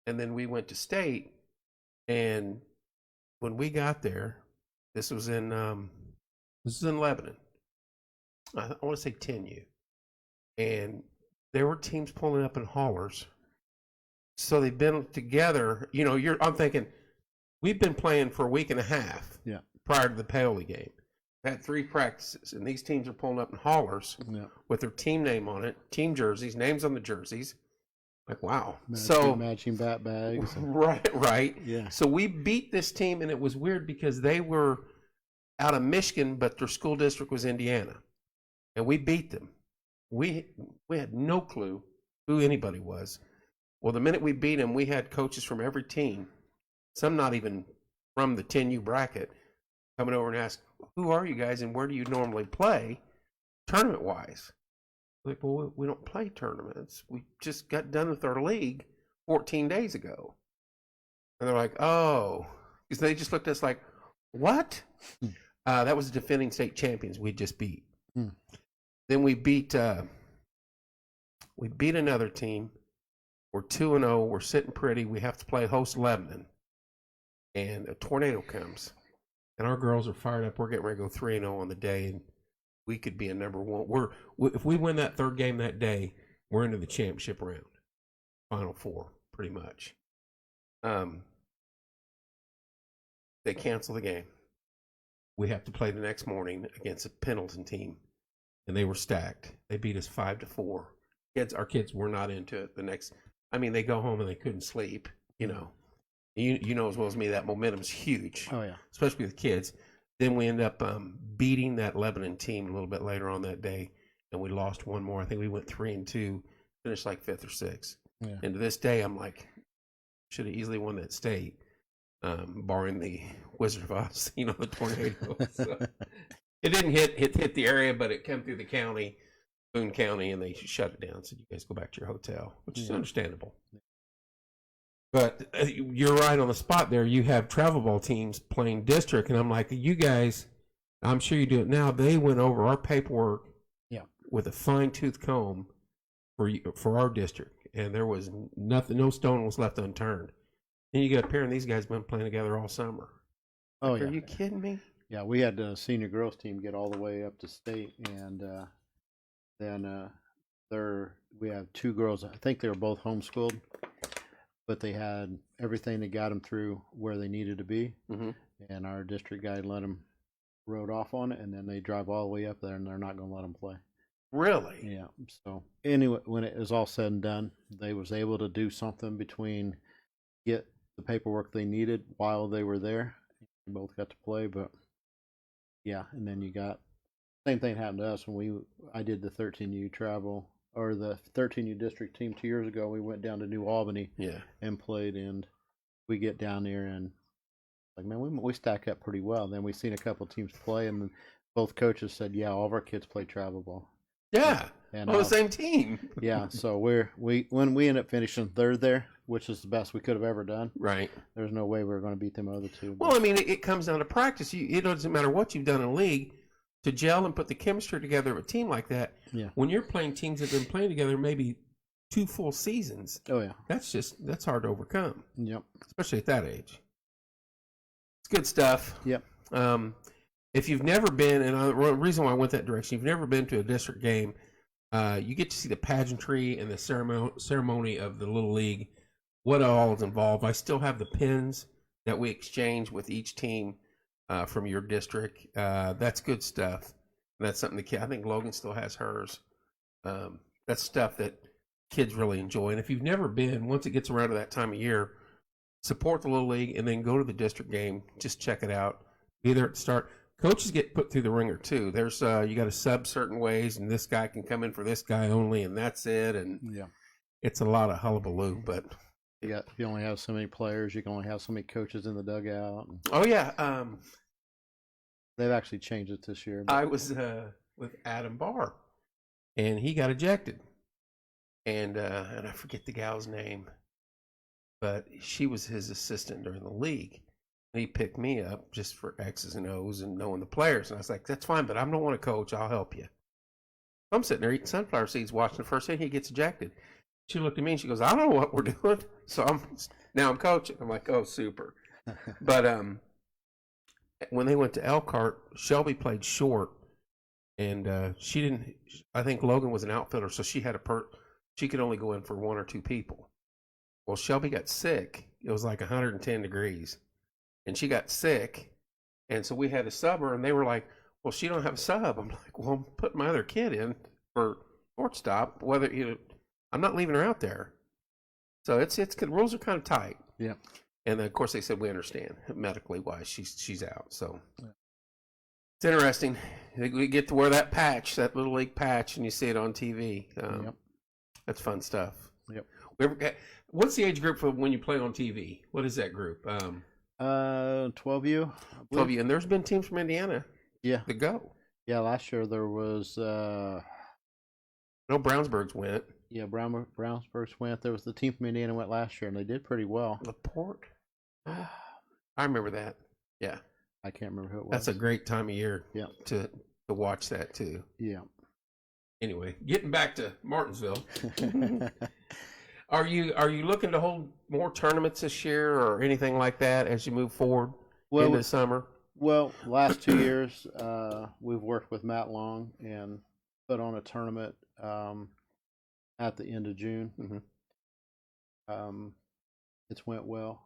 And then we went to state, and when we got there, this was in Lebanon. I want to say 10U. And there were teams pulling up in haulers. So they've been together. I'm thinking, we've been playing for a week and a half prior to the Paoli game. Had 3 practices, and these teams are pulling up in haulers with their team name on it, team jerseys, names on the jerseys. Like, wow. Matching bat bags. Right. Yeah. So we beat this team, and it was weird because they were out of Michigan, but their school district was Indiana. And we beat them. We had no clue who anybody was. Well, the minute we beat them, we had coaches from every team, some not even from the 10U bracket, coming over and ask, who are you guys and where do you normally play tournament-wise? Like, well, we don't play tournaments. We just got done with our league 14 days ago. And they're like, oh. Because they just looked at us like, what? That was the defending state champions we just beat. Then we beat another team. We're 2-0. We're sitting pretty. We have to play host Lebanon, and a tornado comes, and our girls are fired up. We're getting ready to go 3-0 on the day, and we could be a number one. If we win that third game that day, we're into the championship round, Final Four, pretty much. They cancel the game. We have to play the next morning against a Pendleton team, and they were stacked. They beat us 5-4. Our kids were not into it. They go home and they couldn't sleep. You know as well as me that momentum's huge. Oh yeah, especially with kids. Then we end up beating that Lebanon team a little bit later on that day, and we lost one more. I think we went 3-2, finished like 5th or 6th. yeah. And to this day, I'm like, should have easily won that state, barring the Wizard of Oz, the tornado. So, it didn't hit the area, but it came through the county, Boone County, and they shut it down. Said, you guys go back to your hotel, which is understandable. But you're right on the spot there. You have travel ball teams playing district, and I'm like, you guys, I'm sure you do it now. They went over our paperwork with a fine-tooth comb for our district, and there was nothing, no stone was left unturned. And you get a pair, and these guys been playing together all summer. Oh, Are you kidding me? Yeah, we had the senior girls team get all the way up to state, and then we have 2 girls. I think they were both homeschooled, but they had everything that got them through where they needed to be. Mm-hmm. And our district guy let them rode off on it, and then they drive all the way up there, and they're not going to let them play. Really? Yeah. So anyway, when it was all said and done, they was able to do something between get the paperwork they needed while they were there. They both got to play, but yeah. And then you got same thing happened to us when I did the 13U travel or the 13U district team 2 years ago. We went down to New Albany, and played, and we get down there and like, man, we stack up pretty well. Then we seen a couple teams play, and both coaches said, yeah, all of our kids play travel ball. Yeah, and on the same team. Yeah, so when we end up finishing 3rd there, which is the best we could have ever done. Right. There's no way we were going to beat them other 2. Well, it comes down to practice. It doesn't matter what you've done in a league to gel and put the chemistry together of a team like that. Yeah. When you're playing teams that have been playing together maybe 2 full seasons. Oh yeah. That's hard to overcome. Yep. Especially at that age. It's good stuff. Yep. If you've never been, and the reason why I went that direction, if you've never been to a district game, you get to see the pageantry and the ceremony of the Little League, what all is involved. I still have the pins that we exchange with each team from your district. That's good stuff. And that's something I think Logan still has hers. That's stuff that kids really enjoy. And if you've never been, once it gets around to that time of year, support the Little League and then go to the district game. Just check it out. Be there at the start. Coaches get put through the ringer too. There's you got to sub certain ways, and this guy can come in for this guy only, and that's it. And it's a lot of hullabaloo. But you only have so many players. You can only have so many coaches in the dugout. Oh yeah, they've actually changed it this year. I was with Adam Barr, and he got ejected, and I forget the gal's name, but she was his assistant during the league. He picked me up just for X's and O's and knowing the players. And I was like, that's fine, but I don't want to coach. I'll help you. I'm sitting there eating sunflower seeds, watching the first inning. He gets ejected. She looked at me and she goes, I don't know what we're doing. So I'm coaching. I'm like, oh, super. But when they went to Elkhart, Shelby played short. And she didn't, I think Logan was an outfielder, so she had she could only go in for 1 or 2 people. Well, Shelby got sick. It was like 110 degrees. And she got sick, and so we had to sub her, and they were like, well, she don't have a sub. I'm like, well, I'm putting my other kid in for shortstop. I'm not leaving her out there. So the rules are kind of tight. Yeah. And then, of course, they said, we understand medically why she's out. So it's interesting. We get to wear that patch, that Little League patch, and you see it on TV. That's fun stuff. Yep. What's the age group for when you play on TV? What is that group? 12U. 12U, and there's been teams from Indiana. Yeah. To go. Yeah, last year there was. No, Brownsburgs went. Yeah, Brownsburgs went. There was the team from Indiana went last year, and they did pretty well. LaPorte. I remember that. Yeah. I can't remember who it was. That's a great time of year. Yeah. To watch that too. Yeah. Anyway, getting back to Martinsville. Are you looking to hold more tournaments this year or anything like that as you move forward into the summer? Well, last 2 years, we've worked with Matt Long and put on a tournament at the end of June. It's went well.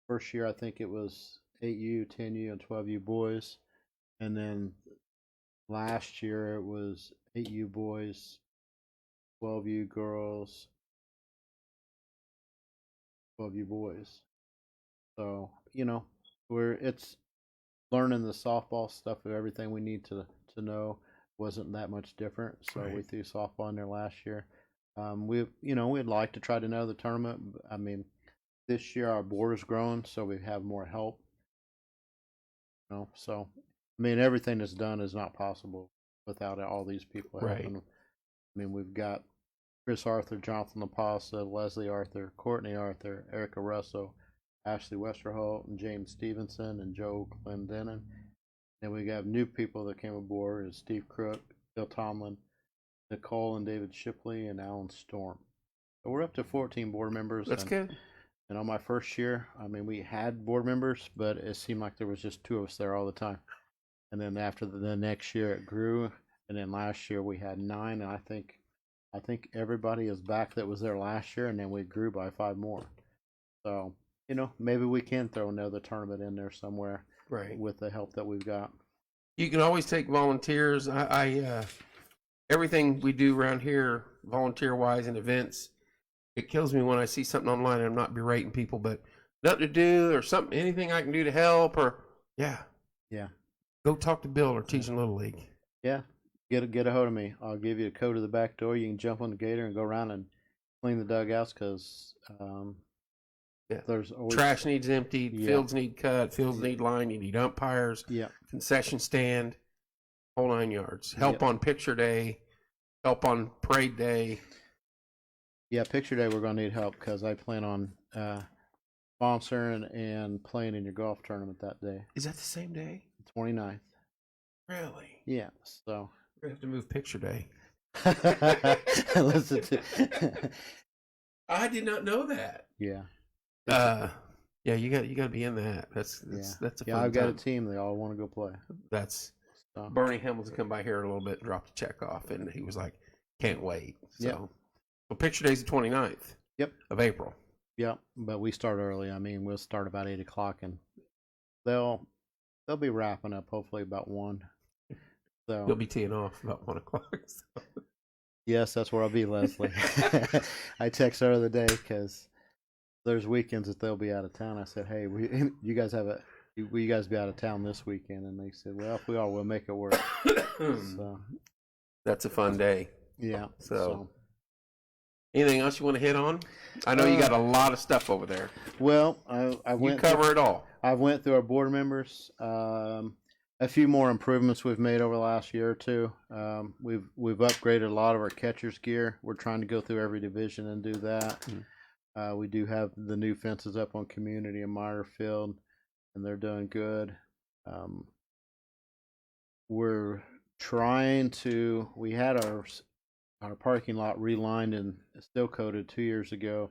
First year, I think it was 8U, 10U, and 12U boys, and then last year it was 8U boys, 12U girls, 12U boys. So it's learning the softball stuff of everything we need to know. Wasn't that much different, so Right. we threw softball in there last year. We'd like to try to know the tournament. I mean, this year our board is growing, so we have more help. So I mean, everything that's done is not possible without all these people helping. Right. I mean, we've got Chris Arthur, Jonathan LaPasa, Leslie Arthur, Courtney Arthur, Erica Russell, Ashley Westerholt, and James Stevenson, and Joe Clendenin. Then we got new people that came aboard: is Steve Crook, Bill Tomlin, Nicole and David Shipley, and Alan Storm. So we're up to 14 board members. That's good. And on my first year, I mean, we had board members, but it seemed like there was just 2 of us there all the time. And then after the next year, it grew, and then last year we had 9, and I think everybody is back that was there last year, and then we grew by 5 more. So maybe we can throw another tournament in there somewhere, Right. with the help that we've got. You can always take volunteers. I everything we do around here, volunteer wise and events, it kills me when I see something online and I'm not berating people, but nothing to do or something, anything I can do to help or yeah. Go talk to Bill or Artesian Little League. Yeah, get a hold of me. I'll give you a code to the back door. You can jump on the gator and go around and clean the dugouts because there's always Trash needs emptied, fields need cut, fields need lined, you need umpires, concession stand, whole 9 yards. Help on picture day, help on parade day. Yeah, picture day we're gonna need help because I plan on sponsoring and playing in your golf tournament that day. Is that the same day? 29th. Really? Yeah, so We're gonna have to move picture day. listen to I did not know that. yeah. Yeah, you got to be in that. That's a fun I've got time. a team. They all want to go play. That's So. Bernie Hamilton come by here a little bit and dropped a check off, and he was like, "Can't wait." So, well, picture day's the 29th. Of April. Yep, but we start early. I mean, we'll start about 8:00, and they'll be wrapping up hopefully about 1. So You'll be teeing off about 1:00. So. Yes, that's where I'll be, Leslie. I text her the other day because there's weekends that they'll be out of town. I said, "Hey, will you guys be out of town this weekend?" And they said, "Well, if we are, we'll make it work." So That's a fun day. yeah. So anything else you want to hit on? I know you got a lot of stuff over there. Well, I went. You cover it all. I went through our board members. A few more improvements we've made over the last year or 2. We've upgraded a lot of our catcher's gear. We're trying to go through every division and do that. We do have the new fences up on Community and Meyer Field, and they're doing good. We're trying to. We had our parking lot relined and still coated 2 years ago,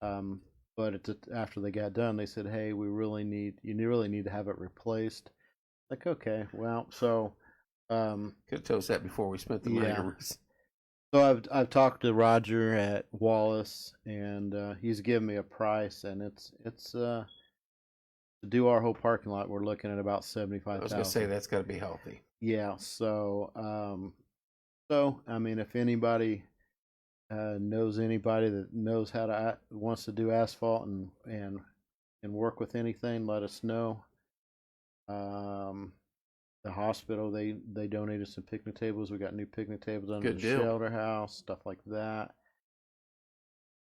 but after they got done, they said, "Hey, you really need to have it replaced." Like, okay, well, so could have told us that before we spent the money. So I've talked to Roger at Wallace, and he's given me a price, and it's to do our whole parking lot. We're looking at about 75,000. I was gonna say that's got to be healthy. Yeah. So I mean, if anybody knows anybody that knows how to wants to do asphalt and work with anything, let us know. The hospital, they donated some picnic tables. We got new picnic tables under the shelter house, stuff like that.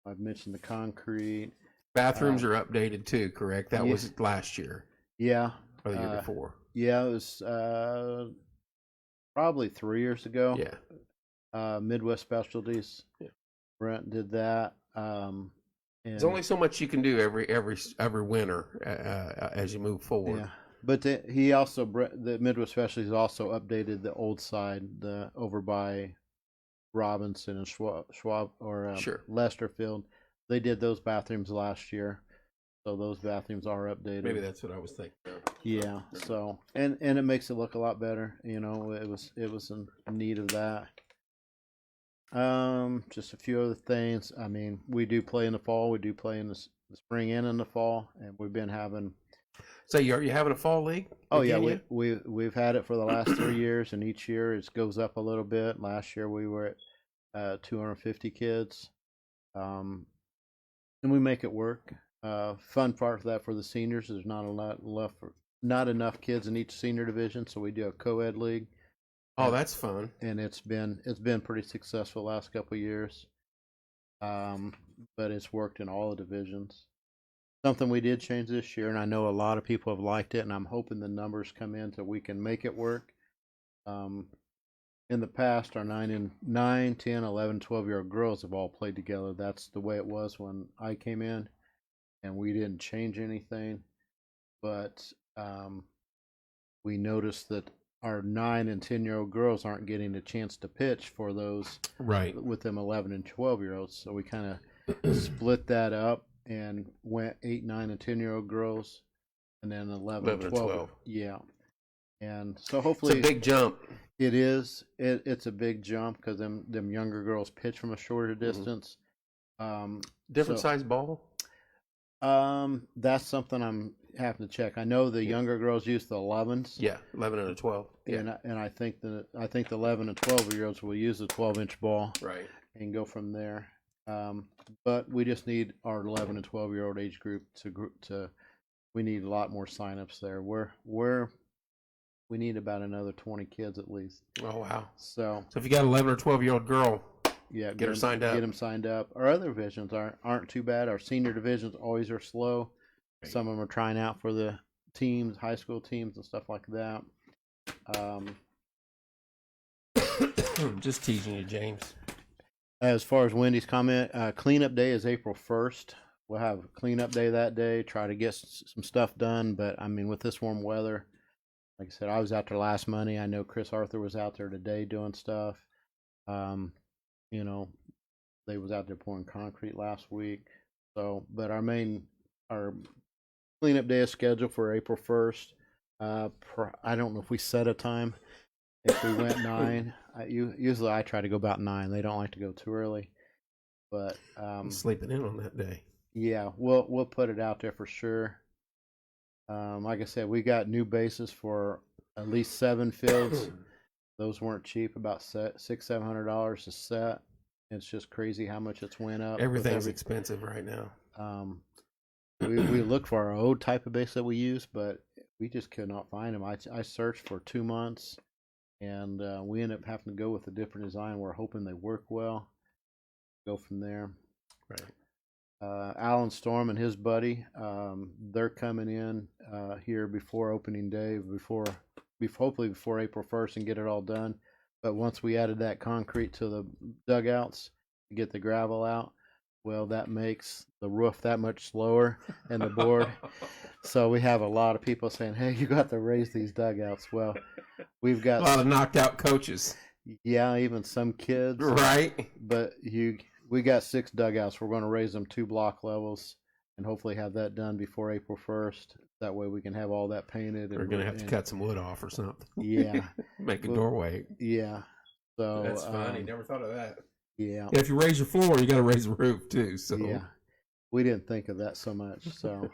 I've mentioned the concrete. Bathrooms are updated too, correct? That was last year. Yeah. Or the year before. Yeah, it was probably 3 years ago. Yeah. Midwest Specialties. Yeah. Brent did that. There's only so much you can do every winter as you move forward. Yeah. But he also, the Midwest Specialties also updated the old side, over by Robinson and Schwab or Lesterfield. they did those bathrooms last year, so those bathrooms are updated. Maybe that's what I was thinking of. Yeah. So and it makes it look a lot better. You know, it was in need of that. Just a few other things. I mean, we do play in the fall. We do play in the spring and in the fall, and we've been having. So are you having a fall league? Oh yeah, Again, we've had it for the last 3 years, and each year it goes up a little bit. Last year we were at 250 kids, and we make it work. Fun part of that for the seniors is not enough kids in each senior division, so we do a co-ed league. Oh, that's fun. And it's been pretty successful the last couple of years. But it's worked in all the divisions. Something we did change this year, and I know a lot of people have liked it, and I'm hoping the numbers come in so we can make it work. In the past, our 9, 10, 11, 12-year-old girls have all played together. That's the way it was when I came in, and we didn't change anything. But we noticed that our 9 and 10-year-old girls aren't getting a chance to pitch for those Right. with them 11 and 12-year-olds. So we kind of split that up and went 8, 9, and 10-year-old girls, and then 11 and 12. Yeah. And so hopefully It's a big jump. it is. It's a big jump because them younger girls pitch from a shorter distance. Different size ball? That's something I'm having to check. I know the younger girls use the 11s. Yeah, 11 and a 12. Yeah. And I think the 11 and 12-year-olds will use the 12-inch ball Right. and go from there. But we just need our 11 and 12-year-old age group to. We need a lot more signups there. We need about another 20 kids at least. Oh, wow. So if you got 11 or 12-year-old girl, yeah, get her signed up. Get them signed up. Our other divisions aren't too bad. Our senior divisions always are slow. Right. Some of them are trying out for the teams, high school teams and stuff like that. Just teasing you, James. As far as Wendy's comment, cleanup day is April 1st. We'll have cleanup day that day, try to get some stuff done. But, I mean, with this warm weather, like I said, I was out there last Monday. I know Chris Arthur was out there today doing stuff. You know, they was out there pouring concrete last week. So, but our cleanup day is scheduled for April 1st. I don't know if we set a time. If we went 9, usually I try to go about 9. They don't like to go too early, but I'm sleeping in on that day. Yeah, we'll put it out there for sure. Like I said, we got new bases for at least 7 fields. Those weren't cheap, about $600-700 a set. It's just crazy how much it's went up. Everything's expensive right now. We look for our old type of base that we use, but we just could not find them. I searched for 2 months. And we end up having to go with a different design. We're hoping they work well. Go from there. Right. Alan Storm and his buddy, they're coming in here before opening day, hopefully before April 1st, and get it all done. But once we added that concrete to the dugouts to get the gravel out, well, that makes the roof that much slower and the board. So we have a lot of people saying, "Hey, you got to raise these dugouts." Well, we've got a lot of knocked out coaches. Yeah, even some kids. Right. But we got 6 dugouts. We're going to raise them 2 block levels and hopefully have that done before April 1st. That way we can have all that painted. We're going to have to cut some wood off or something. Yeah. Make a doorway. Yeah. So that's funny. Never thought of that. Yeah. If you raise your floor, you got to raise the roof too. So yeah, we didn't think of that so much. So,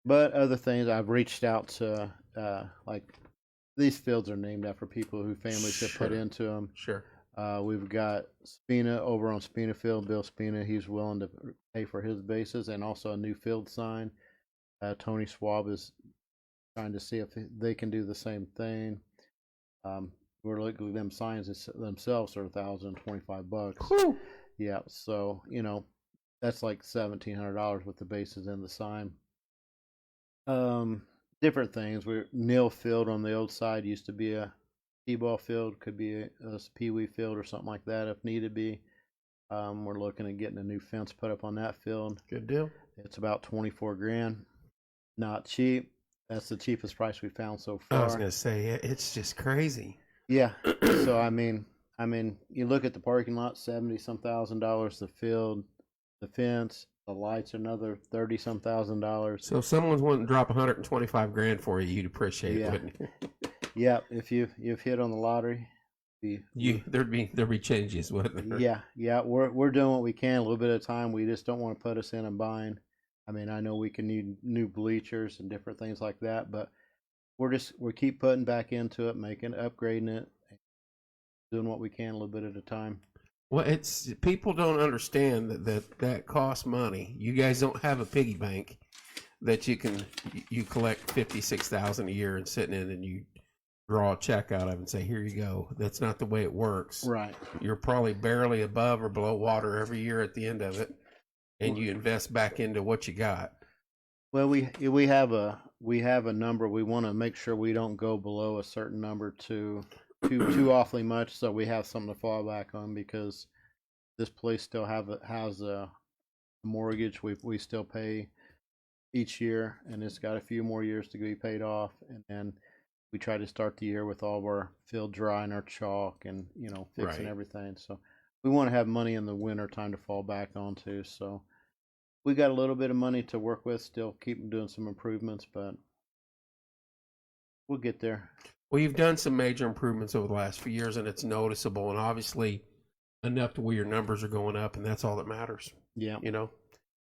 but other things, I've reached out to like these fields are named after people who families have put into them. Sure. We've got Spina over on Spina Field. Bill Spina, he's willing to pay for his bases and also a new field sign. Tony Schwab is trying to see if they can do the same thing. We're looking at them signs themselves are $1,025. Whew. Yeah, so that's like $1,700 with the bases and the sign. Different things. Neil Field on the old side used to be a t-ball field, could be a pee-wee field or something like that if needed be. We're looking at getting a new fence put up on that field. Good deal. It's about $24,000. Not cheap. That's the cheapest price we found so far. I was going to say it's just crazy. Yeah. So I mean, you look at the parking lot, $70-some thousand the field. the fence, the lights, another $30-some thousand. So if someone's wanting to drop 125 grand for you, you'd appreciate Yeah. it, wouldn't you? Yeah, if you've hit on the lottery, There'd be changes, wouldn't there? yeah, we're doing what we can, a little bit at a time. We just don't want to put us in and buying. I mean, I know we can need new bleachers and different things like that, but we keep putting back into it, upgrading it, doing what we can a little bit at a time. Well, it's people don't understand that costs money. You guys don't have a piggy bank that you collect 56,000 a year and sitting in and you draw a check out of and say, here you go. That's not the way it works. Right. You're probably barely above or below water every year at the end of it, and you invest back into what you got. Well, we have a number. We want to make sure we don't go below a certain number too awfully much, so we have something to fall back on, because this place still has a mortgage we still pay each year, and it's got a few more years to be paid off. And then we try to start the year with all of our field dry and our chalk and fixing Right. everything. So we want to have money in the winter time to fall back onto. So we got a little bit of money to work with, still keep doing some improvements, but we'll get there. Well, you've done some major improvements over the last few years, and it's noticeable, and obviously enough to where your numbers are going up, and that's all that matters. Yeah.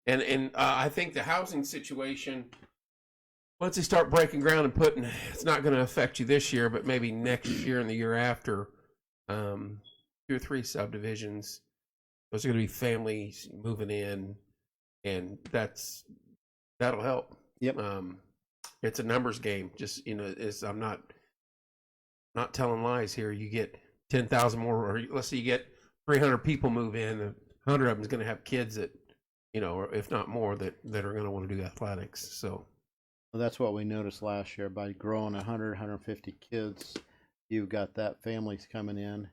And I think the housing situation, once they start breaking ground and putting, it's not going to affect you this year, but maybe next year and the year after, 2 or 3 subdivisions, those are going to be families moving in, and that'll help. Yep. It's a numbers game. Just I'm not telling lies here. You get 10,000 more, or let's say you get 300 people move in, 100 of them is going to have kids that, or if not more, that are going to want to do athletics. So Well, that's what we noticed last year. By growing 100, 150 kids, you've got that families coming in,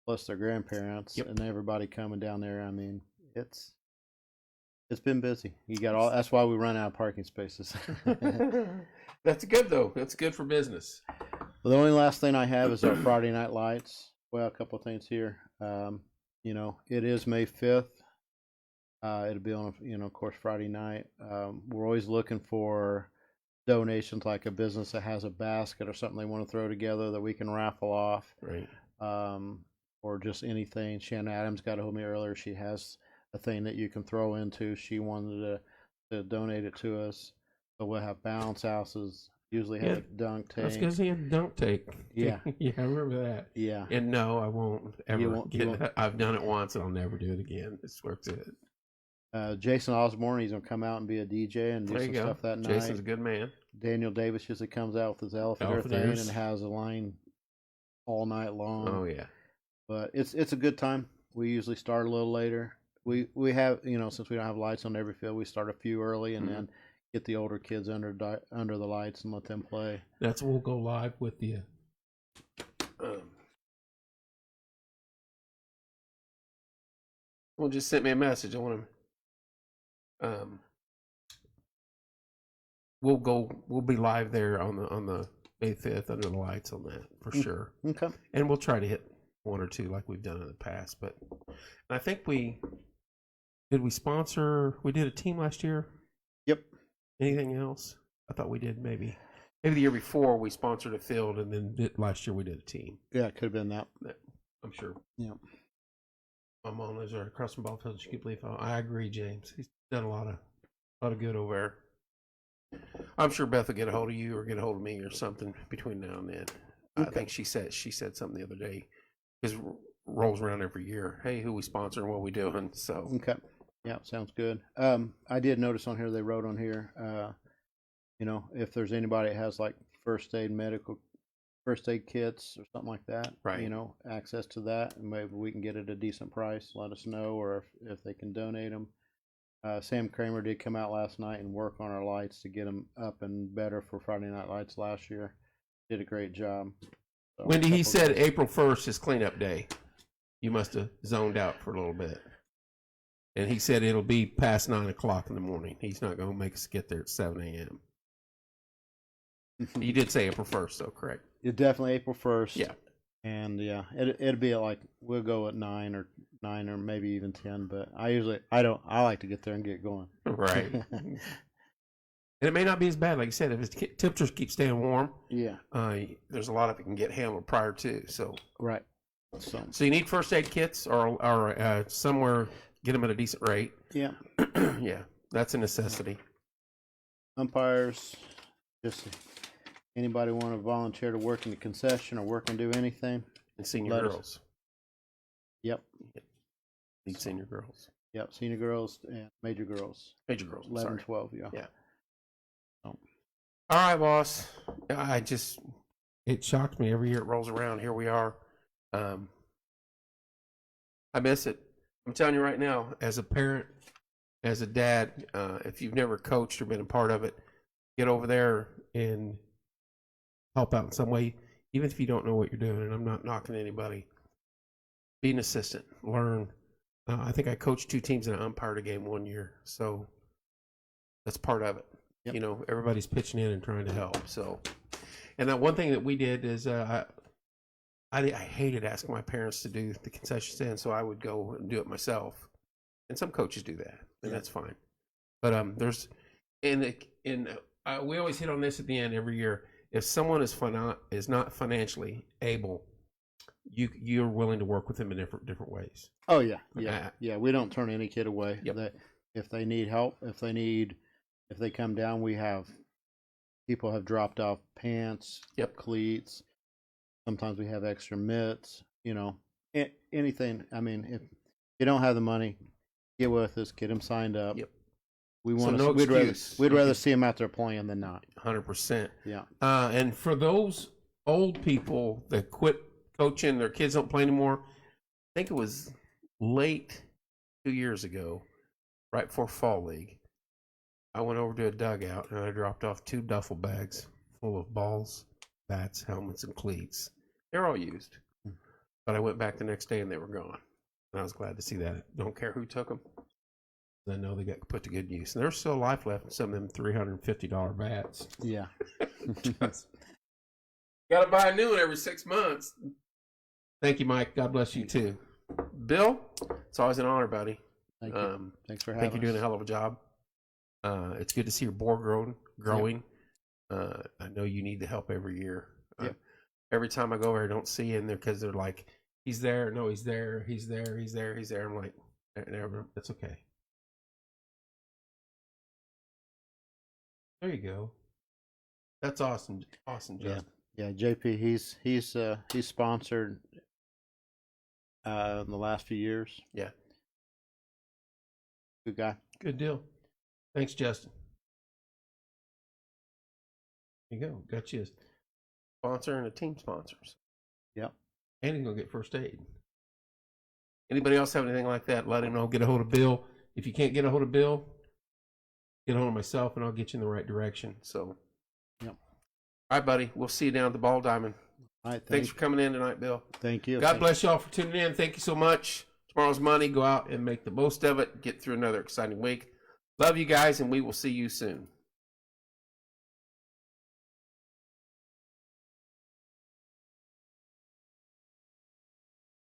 plus their grandparents, Yep. and everybody coming down there. I mean, it's been busy. You got all. That's why we run out of parking spaces. that's good though. That's good for business. Well, the only last thing I have is our Friday night lights. Well, a couple of things here. It is May 5th. It'll be on, of course, Friday night. We're always looking for donations, like a business that has a basket or something they want to throw together that we can raffle off. Right. Or just anything. Shannon Adams got a hold of me earlier. She has a thing that you can throw into. She wanted to donate it to us. So we'll have bounce houses. Usually have a dunk tank. Let's go see a dunk tank. Yeah. Yeah, I remember that. Yeah. And no, I won't ever won't- get you won't. I've done it once and I'll never do it again. This works it. Jason Osborne, he's gonna come out and be a DJ and do There some you go. stuff that night. Jason's a good man. Daniel Davis usually comes out with his elephant Elephant thing ears. and has a line all night long. Oh yeah. But it's a good time. We usually start a little later. We have, since we don't have lights on every field, we start a few early and then get the older kids under the lights and let them play. That's we'll go live with you. Well, just sent me a message. I want to. We'll be live there on the May 5th under the lights on that for sure. Okay. And we'll try to hit 1 or 2 like we've done in the past. But I think we did a team last year. Yep. Anything else? I thought we did maybe the year before we sponsored a field, and then last year we did a team. Yeah, it could have been that. I'm sure. Yeah. My mom lives there across from ball field. You can believe I agree, James. He's done a lot of good over there. I'm sure Beth will get a hold of you or get a hold of me or something between now and then. Okay. I think she said something the other day, because rolls around every year. Hey, who we sponsoring? What we doing? So Okay. Yeah, sounds good. I did notice on here, they wrote on here, if there's anybody that has like first aid kits or something like that, Right. Access to that, and maybe we can get it at a decent price. Let us know, or if they can donate them. Sam Kramer did come out last night and work on our lights to get them up and better for Friday Night Lights last year. Did a great job. So, Wendy, he couple said guys- April 1st is cleanup day. You must have zoned out for a little bit. And he said it'll be past 9 o'clock in the morning. He's not going to make us get there at 7 a.m. You did say April 1st, though, correct? Definitely April 1st. Yeah. And yeah, it'd be like we'll go at 9 or maybe even 10. But I like to get there and get going. Right. And it may not be as bad, like you said, if the temperatures keep staying warm. Yeah. There's a lot of it can get handled prior to. So Right. So you need first aid kits or somewhere get them at a decent rate. Yeah. Yeah, that's a necessity. Umpires, just anybody want to volunteer to work in the concession or work and do anything? And senior Let us- girls. Yep. Need senior girls. Yep. Senior girls and major girls. Major girls. 11, Sorry. 12. Yeah. Yeah. So, All right, boss. It shocked me every year it rolls around. Here we are. I miss it. I'm telling you right now, as a parent, as a dad, if you've never coached or been a part of it, get over there and help out in some way, even if you don't know what you're doing. And I'm not knocking anybody. Be an assistant. Learn. I think I coached 2 teams and I umpired a game 1 year. So that's part of it. Yep. You know, everybody's pitching in and trying to help. So, and that one thing that we did is I hated asking my parents to do the concession stand, so I would go and do it myself. And some coaches do that, and that's fine. But we always hit on this at the end every year. If someone is not financially able, you're willing to work with them in different ways. oh yeah. Yeah. We don't turn any kid away. Yep. If they need help, if they come down, people have dropped off pants, Yep. cleats. Sometimes we have extra mitts, anything. I mean, if you don't have the money, get with us, get them signed up. Yep. We So want no we'd excuse. rather see them out there playing than not. 100%. Yeah. And for those old people that quit coaching, their kids don't play anymore, I think it was late 2 years ago, right before Fall League. I went over to a dugout and I dropped off 2 duffel bags full of balls, bats, helmets, and cleats. They're all used. But I went back the next day and they were gone. And I was glad to see that. Don't care who took them. I know they got put to good use. And there's still life left in some of them $350 bats. Yeah. Got to buy a new one every 6 months. Thank you, Mike. God bless you too. Bill, it's always an honor, buddy. Thank you. Thanks for I having think you're doing a us. hell of a job. It's good to see your board growing. I know you need the help every year. Yep. Every time I go over, I don't see in there because they're like, he's there. No, he's there. He's there. He's there. He's there. I'm like, that's okay. There you go. That's awesome. Awesome, Justin. Yeah, JP, he's sponsored in the last few years. Yeah. Good guy. Good deal. Thanks, Justin. There you go. Got you a sponsor and a team sponsors. Yep. And he's going to get first aid. Anybody else have anything like that? Let him know. Get a hold of Bill. If you can't get a hold of Bill, get a hold of myself and I'll get you in the right direction. So, yep. All right, buddy. We'll see you down at the Ball Diamond. All right. Thanks for coming in tonight, Bill. Thank you. God bless y'all for tuning in. Thank you so much. Tomorrow's Monday. Go out and make the most of it. Get through another exciting week. Love you guys, and we will see you soon.